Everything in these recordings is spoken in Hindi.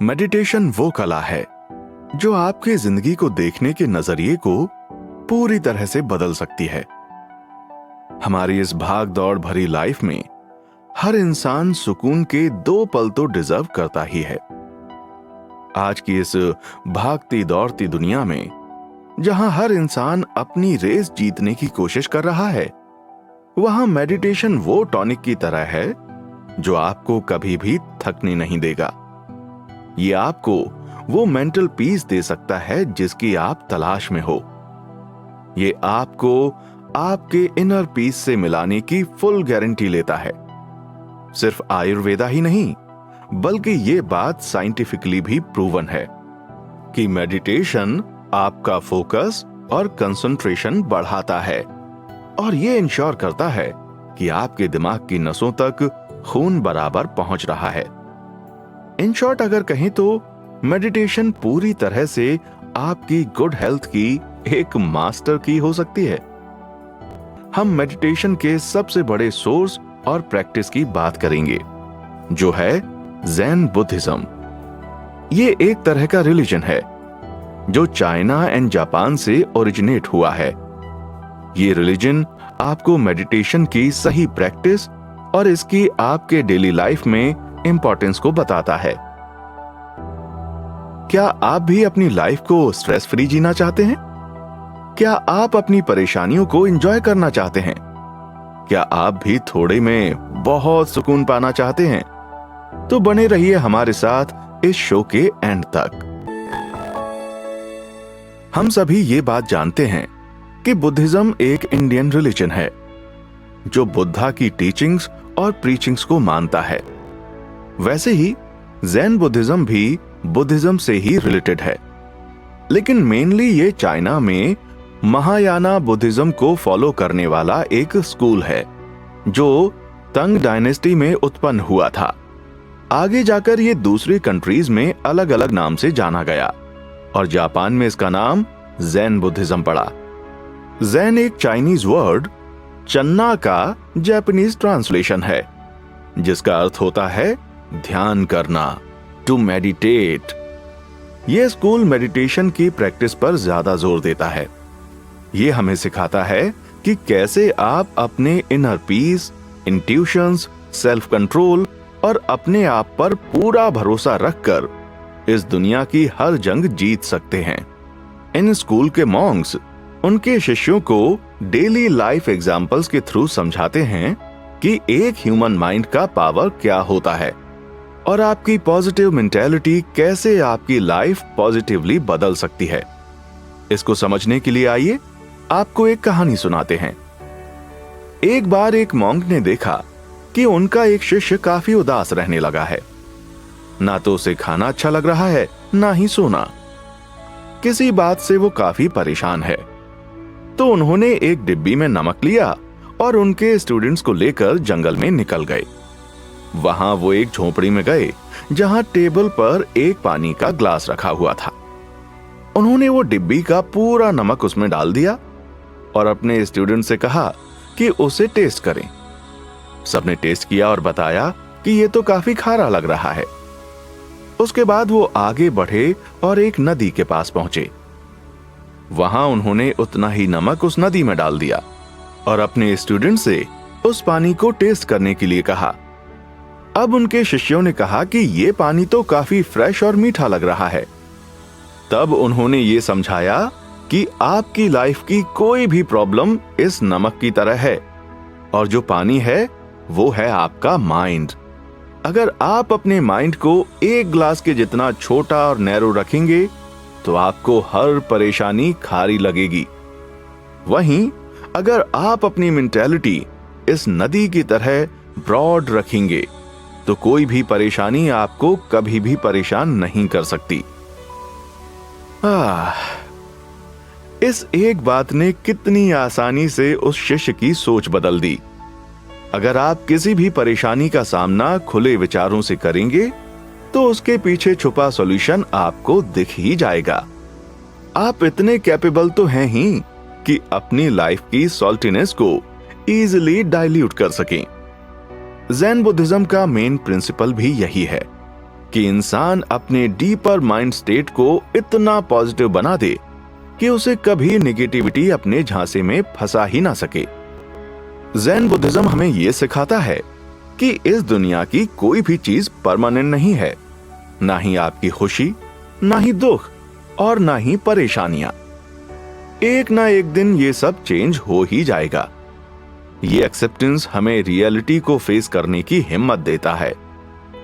मेडिटेशन वो कला है जो आपकी जिंदगी को देखने के नजरिए को पूरी तरह से बदल सकती है। हमारी इस भाग दौड़ भरी लाइफ में हर इंसान सुकून के 2 पल तो डिजर्व करता ही है। आज की इस भागती दौड़ती दुनिया में जहां हर इंसान अपनी रेस जीतने की कोशिश कर रहा है, वहां मेडिटेशन वो टॉनिक की तरह है जो आपको कभी भी थकने नहीं देगा। ये आपको वो मेंटल पीस दे सकता है जिसकी आप तलाश में हो। ये आपको आपके इनर पीस से मिलाने की फुल गारंटी लेता है। सिर्फ आयुर्वेदा ही नहीं, बल्कि ये बात साइंटिफिकली भी प्रूवन है कि मेडिटेशन आपका फोकस और कंसंट्रेशन बढ़ाता है और ये इंश्योर करता है कि आपके दिमाग की नसों तक खून बराबर पहुंच रहा है। इन शॉर्ट अगर कहें तो मेडिटेशन पूरी तरह से आपकी गुड हेल्थ की एक मास्टर की हो सकती है। हम मेडिटेशन के सबसे बड़े सोर्स और प्रैक्टिस की बात करेंगे, जो है ज़ेन बुद्धिज्म। ये एक तरह का रिलीजन है जो चाइना एंड जापान से ओरिजिनेट हुआ है। ये रिलीजन आपको मेडिटेशन की सही प्रैक्टिस और इसकी आपके डेली लाइफ में इंपॉर्टेंस को बताता है। क्या आप भी अपनी लाइफ को स्ट्रेस फ्री जीना चाहते हैं? क्या आप अपनी परेशानियों को एंजॉय करना चाहते हैं? क्या आप भी थोड़े में बहुत सुकून पाना चाहते हैं? तो बने रहिए हमारे साथ इस शो के एंड तक। हम सभी ये बात जानते हैं कि बुद्धिज्म एक इंडियन रिलीजन है जो बुद्धा की टीचिंग्स और प्रीचिंग्स को मानता है। वैसे ही ज़ेन बुद्धिज्म भी बुद्धिज्म से ही रिलेटेड है, लेकिन मेनली ये चाइना में महायाना बुद्धिज्म को फॉलो करने वाला एक स्कूल है जो तंग डायनेस्टी में उत्पन्न हुआ था। आगे जाकर ये दूसरी कंट्रीज में अलग अलग नाम से जाना गया और जापान में इसका नाम ज़ेन बुद्धिज्म पड़ा। ज़ेन एक चाइनीज वर्ड चन्ना का जापानीज ट्रांसलेशन है, जिसका अर्थ होता है ध्यान करना, टू मेडिटेट। यह स्कूल मेडिटेशन की प्रैक्टिस पर ज्यादा जोर देता है। यह हमें सिखाता है कि कैसे आप अपने inner peace, intuitions, self control और अपने आप पर पूरा भरोसा रखकर इस दुनिया की हर जंग जीत सकते हैं। इन स्कूल के मॉन्क्स उनके शिष्यों को डेली लाइफ एग्जाम्पल्स के थ्रू समझाते हैं कि एक ह्यूमन माइंड का पावर क्या होता है और आपकी पॉजिटिव मेंटालिटी कैसे आपकी लाइफ पॉजिटिवली बदल सकती है। इसको समझने के लिए आइए आपको एक कहानी सुनाते हैं। एक बार एक मॉन्क ने देखा कि उनका एक शिष्य काफी उदास रहने लगा है। ना तो उसे खाना अच्छा लग रहा है, ना ही सोना। किसी बात से वो काफी परेशान है। तो उन्होंने एक डिब्बी में नमक लिया और उनके स्टूडेंट्स को लेकर जंगल में निकल गए। वहां वो एक झोपड़ी में गए जहां टेबल पर एक पानी का ग्लास रखा हुआ था। उन्होंने वो डिब्बी का पूरा नमक उसमें डाल दिया और अपने स्टूडेंट से कहा कि उसे टेस्ट करें। सबने टेस्ट किया और बताया कि ये तो काफी खारा लग रहा है। उसके बाद वो आगे बढ़े और एक नदी के पास पहुंचे। वहां उन्होंने उतना ही नमक उस नदी में डाल दिया और अपने स्टूडेंट से उस पानी को टेस्ट करने के लिए कहा। अब उनके शिष्यों ने कहा कि ये पानी तो काफी फ्रेश और मीठा लग रहा है। तब उन्होंने ये समझाया कि आपकी लाइफ की कोई भी प्रॉब्लम इस नमक की तरह है और जो पानी है वो है आपका माइंड। अगर आप अपने माइंड को एक ग्लास के जितना छोटा और नैरो रखेंगे तो आपको हर परेशानी खारी लगेगी। वहीं अगर आप अपनी मेंटालिटी इस नदी की तरह ब्रॉड रखेंगे तो कोई भी परेशानी आपको कभी भी परेशान नहीं कर सकती। इस एक बात ने कितनी आसानी से उस शिष्य की सोच बदल दी। अगर आप किसी भी परेशानी का सामना खुले विचारों से करेंगे तो उसके पीछे छुपा सॉल्यूशन आपको दिख ही जाएगा। आप इतने कैपेबल तो हैं ही कि अपनी लाइफ की सॉल्टीनेस को इजीली डाइल्यूट कर सकें। ज़ेन बुद्धिज्म का मेन प्रिंसिपल भी यही है कि इंसान अपने डीपर माइंड स्टेट को इतना पॉजिटिव बना दे कि उसे कभी नेगेटिविटी अपने झांसे में फंसा ही ना सके। ज़ेन बुद्धिज्म हमें यह सिखाता है कि इस दुनिया की कोई भी चीज परमानेंट नहीं है, ना ही आपकी खुशी, ना ही दुख और ना ही परेशानियां। एक ना एक दिन ये सब चेंज हो ही जाएगा। ये एक्सेप्टेंस हमें रियलिटी को फेस करने की हिम्मत देता है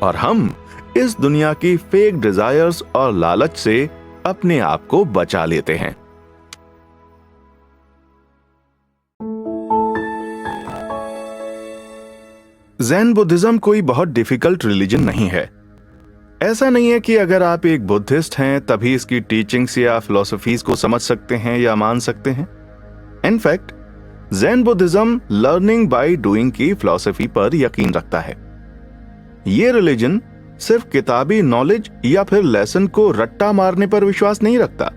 और हम इस दुनिया की फेक डिजायर्स और लालच से अपने आप को बचा लेते हैं। ज़ेन बुद्धिज्म कोई बहुत डिफिकल्ट रिलीजन नहीं है। ऐसा नहीं है कि अगर आप एक बुद्धिस्ट हैं तभी इसकी टीचिंग्स या फिलॉसफीज को समझ सकते हैं या मान सकते हैं। In fact Zen Buddhism learning by doing की फिलॉसफी पर यकीन रखता है। ये रिलीजन सिर्फ किताबी नॉलेज या फिर लेसन को रट्टा मारने पर विश्वास नहीं रखता,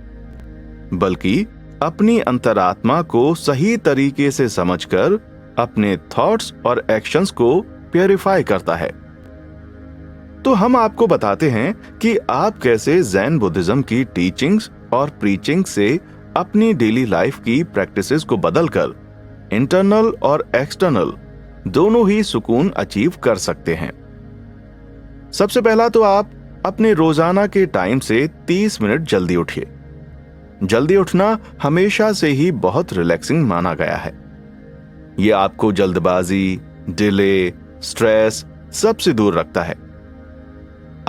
बल्कि अपनी अंतरात्मा को सही तरीके से समझकर अपने थॉट्स और एक्शंस को प्यूरिफाई करता है। तो हम आपको बताते हैं कि आप कैसे ज़ेन बुद्धिज्म की टीचिंग्स और प्रीचिंग से अपनी डेली लाइफ की प्रैक्टिसेस को बदलकर इंटरनल और एक्सटर्नल दोनों ही सुकून अचीव कर सकते हैं। सबसे पहला तो आप अपने रोजाना के टाइम से 30 मिनट जल्दी उठिए। जल्दी उठना हमेशा से ही बहुत रिलैक्सिंग माना गया है। यह आपको जल्दबाजी, डिले, स्ट्रेस सबसे दूर रखता है।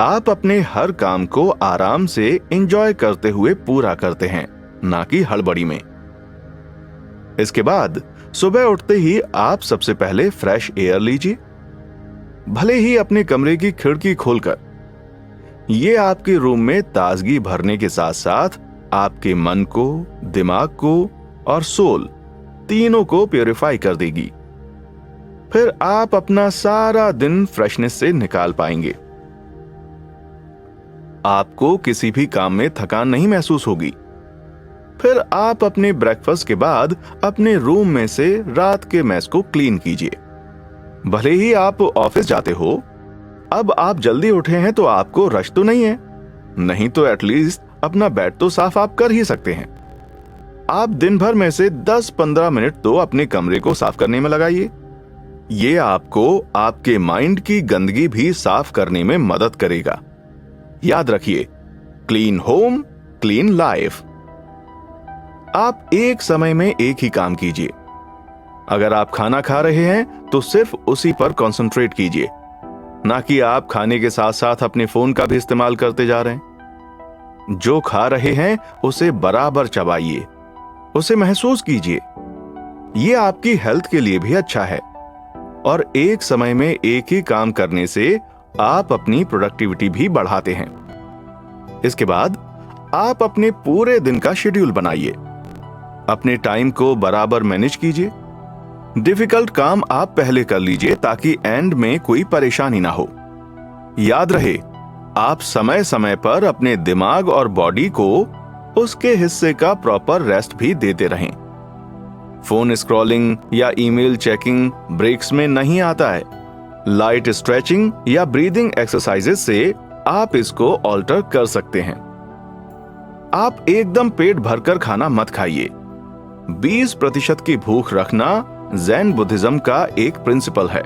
आप अपने हर काम को आराम से एंजॉय करते हुए पूरा करते हैं, ना कि हड़बड़ी में। इसके बाद सुबह उठते ही आप सबसे पहले फ्रेश एयर लीजिए, भले ही अपने कमरे की खिड़की खोलकर। यह आपके रूम में ताजगी भरने के साथ साथ आपके मन को, दिमाग को और सोल तीनों को प्यूरिफाई कर देगी। फिर आप अपना सारा दिन फ्रेशनेस से निकाल पाएंगे। आपको किसी भी काम में थकान नहीं महसूस होगी। फिर आप अपने ब्रेकफास्ट के बाद अपने रूम में से रात के मैस को क्लीन कीजिए। भले ही आप ऑफिस जाते हो, अब आप जल्दी उठे हैं तो आपको रश तो नहीं है, नहीं तो एटलीस्ट अपना बेड तो साफ आप कर ही सकते हैं। आप दिन भर में से 10-15 मिनट तो अपने कमरे को साफ करने में लगाइए। ये आपको आपके माइंड की गंदगी भी साफ करने में मदद करेगा। याद रखिए, क्लीन होम, क्लीन लाइफ। आप एक समय में एक ही काम कीजिए। अगर आप खाना खा रहे हैं तो सिर्फ उसी पर कंसंट्रेट कीजिए, ना कि आप खाने के साथ साथ अपने फोन का भी इस्तेमाल करते जा रहे हैं। जो खा रहे हैं उसे बराबर चबाइए, उसे महसूस कीजिए। यह आपकी हेल्थ के लिए भी अच्छा है और एक समय में एक ही काम करने से आप अपनी प्रोडक्टिविटी भी बढ़ाते हैं। इसके बाद आप अपने पूरे दिन का शेड्यूल बनाइए। अपने टाइम को बराबर मैनेज कीजिए। डिफिकल्ट काम आप पहले कर लीजिए ताकि एंड में कोई परेशानी ना हो। याद रहे, आप समय समय पर अपने दिमाग और बॉडी को उसके हिस्से का प्रॉपर रेस्ट भी देते रहें। फोन स्क्रॉलिंग या ईमेल चेकिंग ब्रेक्स में नहीं आता है। लाइट स्ट्रेचिंग या ब्रीदिंग एक्सरसाइजेस से आप इसको ऑल्टर कर सकते हैं। आप एकदम पेट भरकर खाना मत खाइए। 20% की भूख रखना ज़ेन बुद्धिज्म का एक प्रिंसिपल है।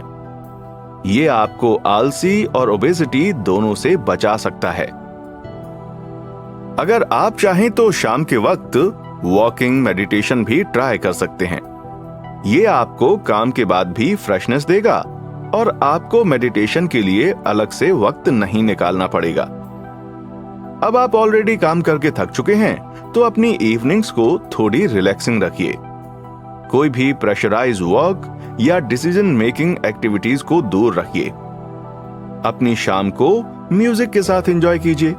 यह आपको आलसी और ओबेसिटी दोनों से बचा सकता है। अगर आप चाहें तो शाम के वक्त वॉकिंग, मेडिटेशन भी ट्राई कर सकते हैं। यह आपको काम के बाद भी फ्रेशनेस देगा और आपको मेडिटेशन के लिए अलग से वक्त नहीं निकालना पड़ेगा। अब आप ऑलरेडी काम करके थक चुके हैं तो अपनी इवनिंग्स को थोड़ी रिलैक्सिंग रखिए। कोई भी प्रेशराइज वर्क या डिसीजन मेकिंग एक्टिविटीज को दूर रखिए। अपनी शाम को म्यूजिक के साथ एंजॉय कीजिए।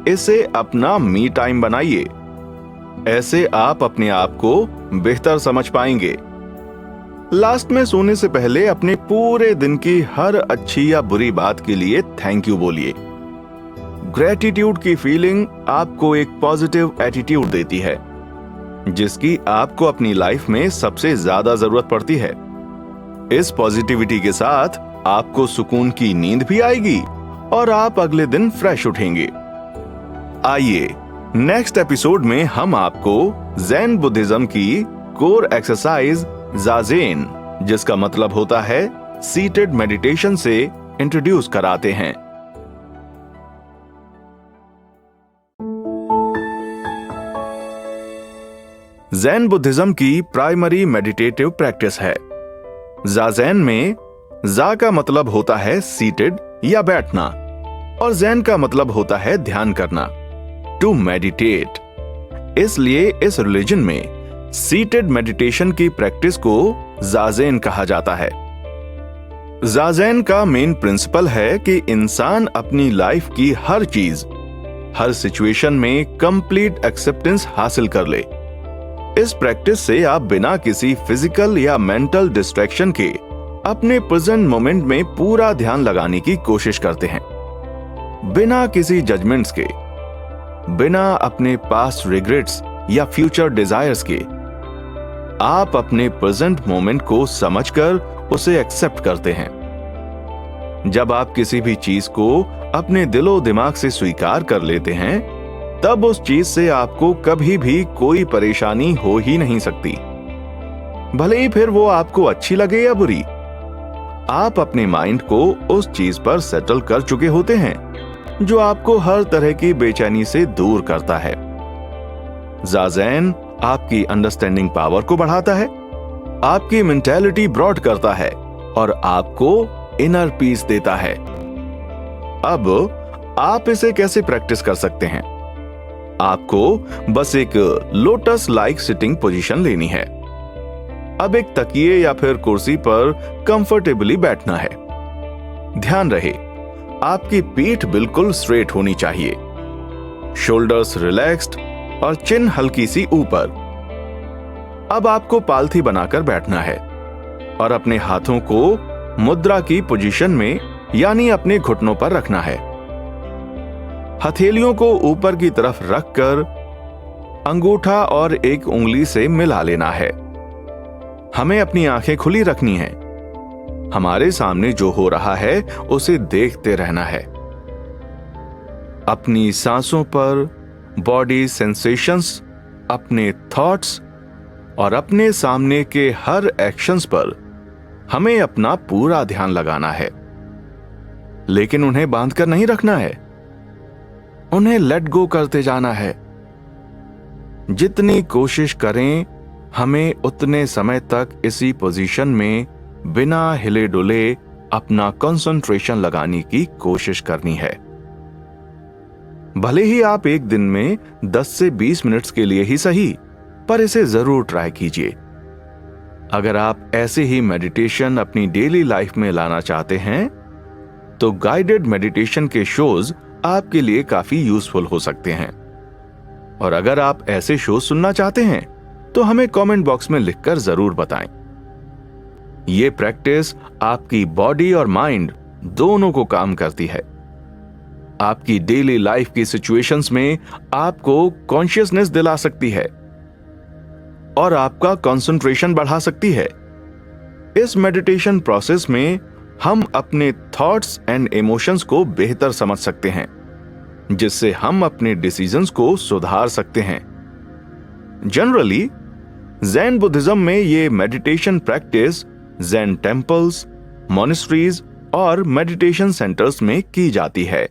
इसे अपना मी टाइम बनाइए। ऐसे आप अपने आप को बेहतर समझ पाएंगे। लास्ट में सोने से पहले अपने पूरे दिन की हर अच्छी या बुरी बात के लिए थैंक यू बोलिए। ग्रेटिट्यूड की फीलिंग आपको एक पॉजिटिव एटीट्यूड देती है, जिसकी आपको अपनी लाइफ में सबसे ज्यादा जरूरत पड़ती है। इस पॉजिटिविटी के साथ आपको सुकून की नींद भी आएगी और आप अगले दिन फ्रेश उठेंगे। आइए नेक्स्ट एपिसोड में हम आपको ज़ेन बुद्धिज्म की कोर एक्सरसाइज जाज़ेन, जिसका मतलब होता है सीटेड मेडिटेशन, से इंट्रोड्यूस कराते हैं। ज़ेन बुद्धिज्म की प्राइमरी मेडिटेटिव प्रैक्टिस है। जाज़ेन में जा का मतलब होता है सीटेड या बैठना, और ज़ेन का मतलब होता है ध्यान करना, टू मेडिटेट। इसलिए इस रिलीजन में सीटेड मेडिटेशन की प्रैक्टिस को जाज़ेन कहा जाता है। जाज़ेन का मेन प्रिंसिपल है कि इंसान अपनी लाइफ की हर चीज, हर सिचुएशन में कंप्लीट एक्सेप्टेंस हासिल कर ले। इस प्रैक्टिस से आप बिना किसी फिजिकल या मेंटल डिस्ट्रैक्शन के अपने प्रेजेंट मोमेंट में पूरा ध्यान लगाने की कोशिश करते हैं, बिना किसी जजमेंट्स के, बिना अपने पास्ट रिग्रेट्स या फ्यूचर डिजायर्स के। आप अपने प्रेजेंट मोमेंट को समझकर उसे एक्सेप्ट करते हैं। जब आप किसी भी चीज को अपने दिलो दिमाग से स्वीकार कर लेते हैं, तब उस चीज से आपको कभी भी कोई परेशानी हो ही नहीं सकती, भले ही फिर वो आपको अच्छी लगे या बुरी। आप अपने माइंड को उस चीज पर सेटल कर चुके होते हैं जो आपको हर तरह की बेचैनी से दूर करता है। जाज़ेन आपकी अंडरस्टैंडिंग पावर को बढ़ाता है, आपकी मेंटालिटी ब्रॉड करता है और आपको इनर पीस देता है। अब आप इसे कैसे प्रैक्टिस कर सकते हैं? आपको बस एक लोटस लाइक सिटिंग पोजीशन लेनी है। अब एक तकिए या फिर कुर्सी पर कंफर्टेबली बैठना है। ध्यान रहे, आपकी पीठ बिल्कुल स्ट्रेट होनी चाहिए, शोल्डर्स रिलैक्स्ड और चिन हल्की सी ऊपर। अब आपको पालथी बनाकर बैठना है और अपने हाथों को मुद्रा की पोजीशन में यानी अपने घुटनों पर रखना है। हथेलियों को ऊपर की तरफ रखकर अंगूठा और एक उंगली से मिला लेना है। हमें अपनी आंखें खुली रखनी है। हमारे सामने जो हो रहा है उसे देखते रहना है। अपनी सांसों पर, बॉडी सेंसेशंस, अपने थॉट्स और अपने सामने के हर एक्शंस पर हमें अपना पूरा ध्यान लगाना है, लेकिन उन्हें बांधकर नहीं रखना है। उन्हें लेट गो करते जाना है। जितनी कोशिश करें, हमें उतने समय तक इसी पोजीशन में बिना हिले डुले अपना कंसंट्रेशन लगाने की कोशिश करनी है। भले ही आप एक दिन में 10 से 20 मिनट्स के लिए ही सही, पर इसे जरूर ट्राई कीजिए। अगर आप ऐसे ही मेडिटेशन अपनी डेली लाइफ में लाना चाहते हैं, तो गाइडेड मेडिटेशन के शोज आपके लिए काफी यूजफुल हो सकते हैं। और अगर आप ऐसे शो सुनना चाहते हैं, तो हमें कमेंट बॉक्स में लिखकर जरूर बताएं। ये प्रैक्टिस आपकी बॉडी और माइंड दोनों को काम करती है। आपकी डेली लाइफ की सिचुएशंस में आपको कॉन्शियसनेस दिला सकती है और आपका कंसंट्रेशन बढ़ा सकती है। इस मेडिटेशन प्रोसेस में हम अपने थॉट्स एंड इमोशंस को बेहतर समझ सकते हैं, जिससे हम अपने डिसीजंस को सुधार सकते हैं। जनरली ज़ेन बुद्धिज्म में ये meditation practice Zen temples, monasteries और मेडिटेशन सेंटर्स में की जाती है।